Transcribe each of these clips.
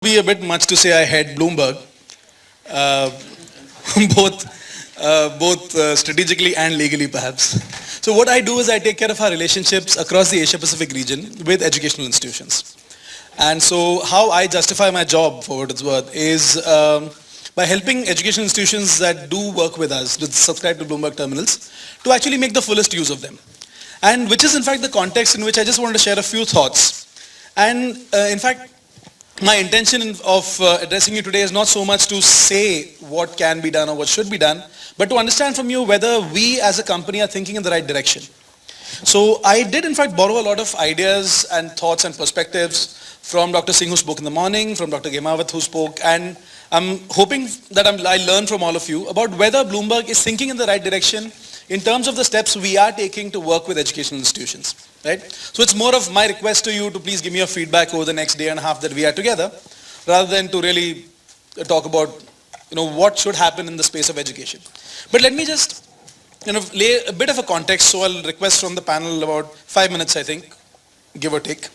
Be a bit much to say I head Bloomberg, uh, both strategically and legally perhaps. So what I do is I take care of our relationships across the Asia-Pacific region with educational institutions. And so how I justify my job, for what it's worth, is by helping educational institutions that do work with us, to subscribe to Bloomberg terminals, to actually make the fullest use of them. And which is in fact the context in which I just wanted to share a few thoughts. And in fact, my intention of addressing you today is not so much to say what can be done or what should be done, but to understand from you whether we as a company are thinking in the right direction. So I did in fact borrow a lot of ideas and thoughts and perspectives from Dr. Singh who spoke in the morning, from Dr. Gemawat who spoke, and I'm hoping that I learn from all of you about whether Bloomberg is thinking in the right direction in terms of the steps we are taking to work with educational institutions. Right? So it's more of my request to you to please give me your feedback over the next day and a half that we are together, rather than to really talk about what should happen in the space of education. But let me just lay a bit of a context, so I'll request from the panel about 5 minutes, I think, give or take,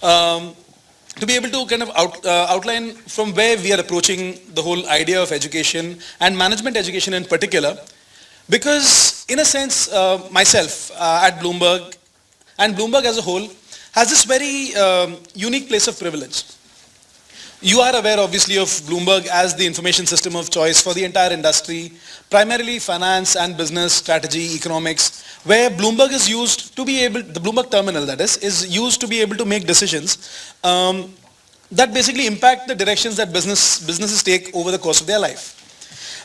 to be able to kind of outline from where we are approaching the whole idea of education and management education in particular. Because in a sense, myself at Bloomberg, and Bloomberg as a whole, has this very unique place of privilege. You are aware obviously of Bloomberg as the information system of choice for the entire industry, primarily finance and business, strategy, economics, where Bloomberg is used to be able, the Bloomberg terminal that is used to be able to make decisions that basically impact the directions that businesses take over the course of their life.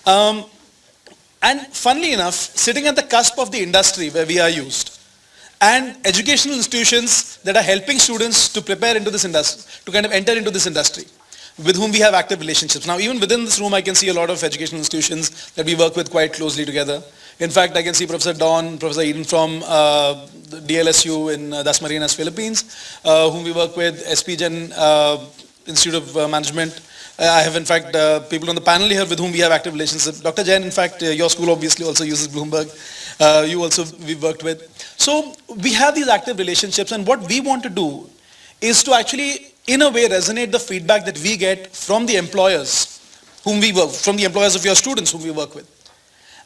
And funnily enough, sitting at the cusp of the industry where we are used, and educational institutions that are helping students to prepare into this industry, to kind of enter into this industry, with whom we have active relationships. Now, even within this room, I can see a lot of educational institutions that we work with quite closely together. In fact, I can see Professor Don, Professor Eden from the DLSU in Dasmariñas, Philippines, whom we work with, SP Gen Institute of Management. I have in fact people on the panel here with whom we have active relationships. Dr. Jain, in fact, your school obviously also uses Bloomberg. You also, we've worked with. So we have these active relationships, and what we want to do is to actually, in a way, resonate the feedback that we get from the employers whom we work, from the employers of your students whom we work with,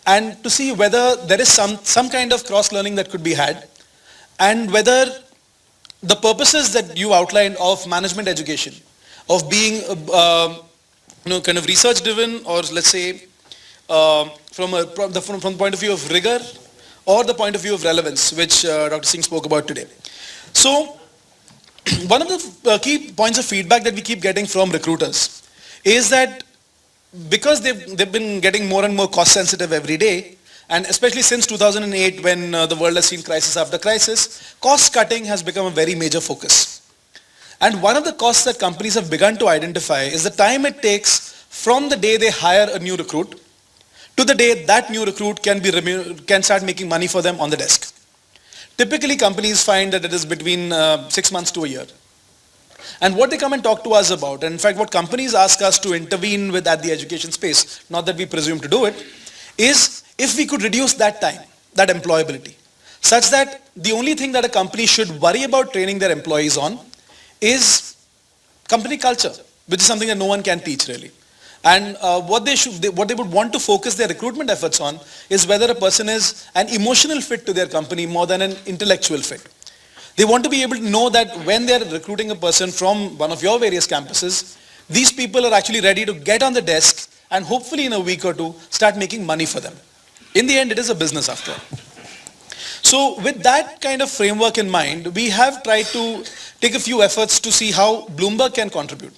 and to see whether there is some kind of cross-learning that could be had, and whether the purposes that you outlined of management education, of being kind of research driven, or let's say from the point of view of rigor or the point of view of relevance, which Dr. Singh spoke about today. So one of the key points of feedback that we keep getting from recruiters is that because they've been getting more and more cost sensitive every day, and especially since 2008 when the world has seen crisis after crisis, cost cutting has become a very major focus. And one of the costs that companies have begun to identify is the time it takes from the day they hire a new recruit to the day that new recruit can start making money for them on the desk. Typically, companies find that it is between 6 months to a year. And what they come and talk to us about, and in fact what companies ask us to intervene with at the education space, not that we presume to do it, is if we could reduce that time, that employability, such that the only thing that a company should worry about training their employees on is company culture, which is something that no one can teach really. And what they would want to focus their recruitment efforts on is whether a person is an emotional fit to their company more than an intellectual fit. They want to be able to know that when they're recruiting a person from one of your various campuses, these people are actually ready to get on the desk and hopefully in a week or two start making money for them. In the end, it is a business after all. So with that kind of framework in mind, we have tried to take a few efforts to see how Bloomberg can contribute.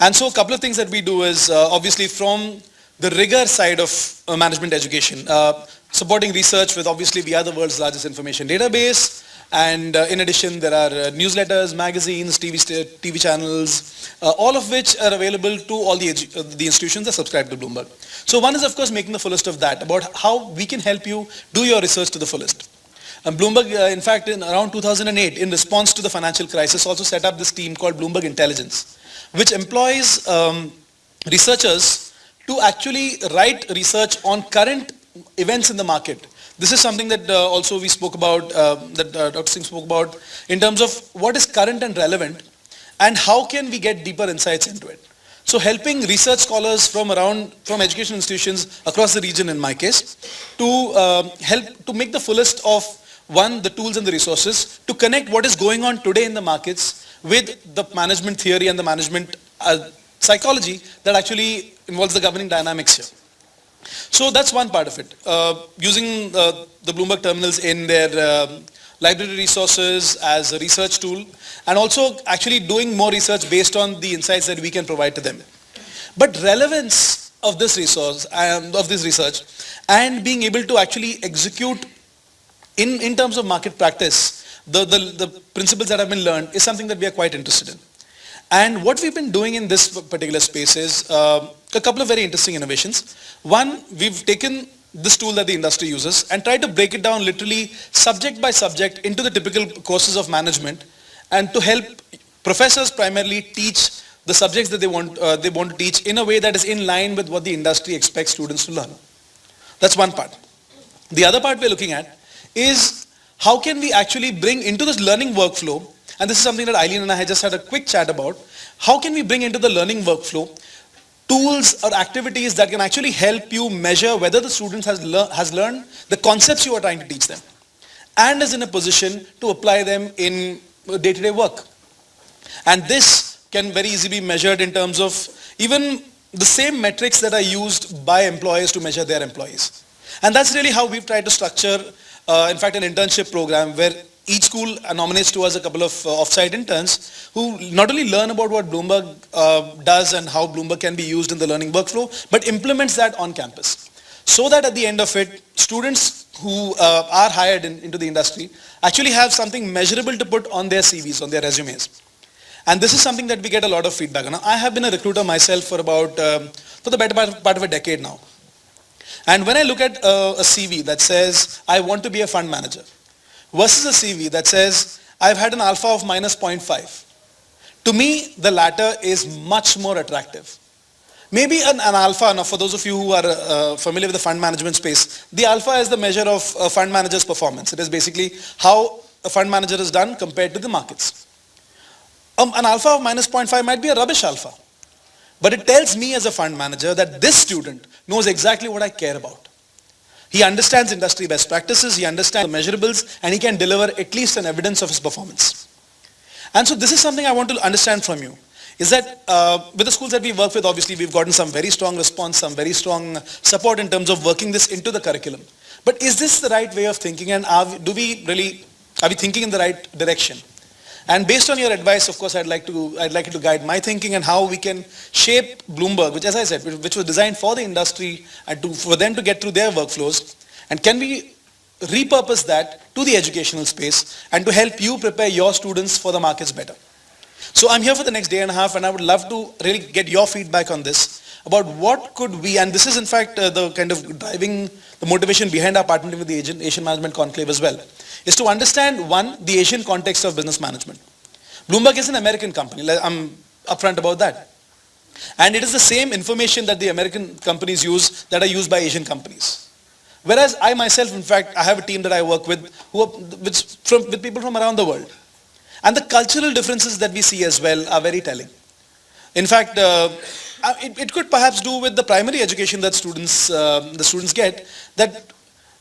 And so a couple of things that we do is obviously from the rigor side of management education, supporting research with, obviously we are the world's largest information database, and in addition there are newsletters, magazines, TV channels, all of which are available to all the institutions that subscribe to Bloomberg. So one is of course making the fullest of that, about how we can help you do your research to the fullest. And Bloomberg, in fact, in around 2008, in response to the financial crisis, also set up this team called Bloomberg Intelligence, which employs researchers to actually write research on current events in the market. This is something that also we spoke about, that Dr. Singh spoke about, in terms of what is current and relevant, and how can we get deeper insights into it. So helping research scholars from educational institutions across the region in my case, to help to make the fullest of the tools and the resources to connect what is going on today in the markets with the management theory and the management psychology that actually involves the governing dynamics here. So that's one part of it. Using the Bloomberg terminals in their library resources as a research tool, and also actually doing more research based on the insights that we can provide to them. But relevance of this resource, of this research, and being able to actually execute in terms of market practice, the principles that have been learned is something that we are quite interested in. And what we've been doing in this particular space is a couple of very interesting innovations. One, we've taken this tool that the industry uses and tried to break it down literally subject by subject into the typical courses of management, and to help professors primarily teach the subjects that they want to teach in a way that is in line with what the industry expects students to learn. That's one part. The other part we're looking at is how can we actually bring into this learning workflow, and this is something that Eileen and I had just had a quick chat about, how can we bring into the learning workflow tools or activities that can actually help you measure whether the student has learned the concepts you are trying to teach them and is in a position to apply them in day-to-day work. And this can very easily be measured in terms of even the same metrics that are used by employers to measure their employees. And that's really how we've tried to structure, in fact, an internship program where each school nominates to us a couple of off-site interns who not only learn about what Bloomberg does and how Bloomberg can be used in the learning workflow, but implements that on campus. So that at the end of it, students who are hired into the industry actually have something measurable to put on their CVs, on their resumes. And this is something that we get a lot of feedback on. I have been a recruiter myself for the better part of a decade now. And when I look at a CV that says, I want to be a fund manager, versus a CV that says, I've had an alpha of minus 0.5. To me, the latter is much more attractive. Maybe an alpha, now for those of you who are familiar with the fund management space, the alpha is the measure of a fund manager's performance. It is basically how a fund manager is done compared to the markets. An alpha of minus 0.5 might be a rubbish alpha. But it tells me as a fund manager that this student knows exactly what I care about. He understands industry best practices, he understands the measurables, and he can deliver at least an evidence of his performance. And so this is something I want to understand from you, is that with the schools that we work with, obviously we've gotten some very strong response, some very strong support in terms of working this into the curriculum. But is this the right way of thinking, and are we thinking in the right direction? And based on your advice, of course, I'd like you to guide my thinking and how we can shape Bloomberg, which, as I said, which was designed for the industry and for them to get through their workflows. And can we repurpose that to the educational space and to help you prepare your students for the markets better? So I'm here for the next day and a half, and I would love to really get your feedback on this, about what could we, and this is in fact the kind of driving the motivation behind our partnership with the Asian Management Conclave as well, is to understand, one, the Asian context of business management. Bloomberg is an American company. I'm upfront about that. And it is the same information that the American companies use that are used by Asian companies. Whereas I myself, in fact, I have a team that I work with with people from around the world. And the cultural differences that we see as well are very telling. In fact, it could perhaps do with the primary education that the students get, that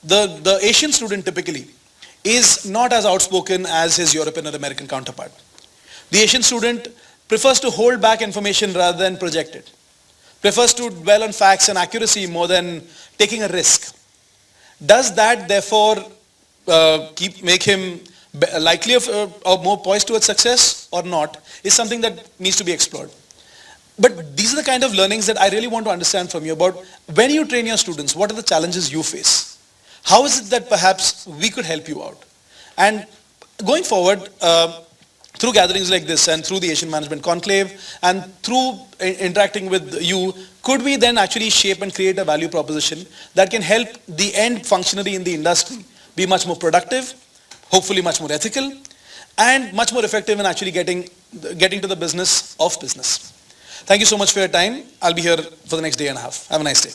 the Asian student typically is not as outspoken as his European or American counterpart. The Asian student prefers to hold back information rather than project it, prefers to dwell on facts and accuracy more than taking a risk. Does that therefore make him likely or more poised towards success or not, is something that needs to be explored. But these are the kind of learnings that I really want to understand from you about when you train your students, what are the challenges you face? How is it that perhaps we could help you out? And going forward, through gatherings like this and through the Asian Management Conclave and through interacting with you, could we then actually shape and create a value proposition that can help the end functionary in the industry be much more productive, hopefully much more ethical, and much more effective in actually getting to the business of business. Thank you so much for your time. I'll be here for the next day and a half. Have a nice day.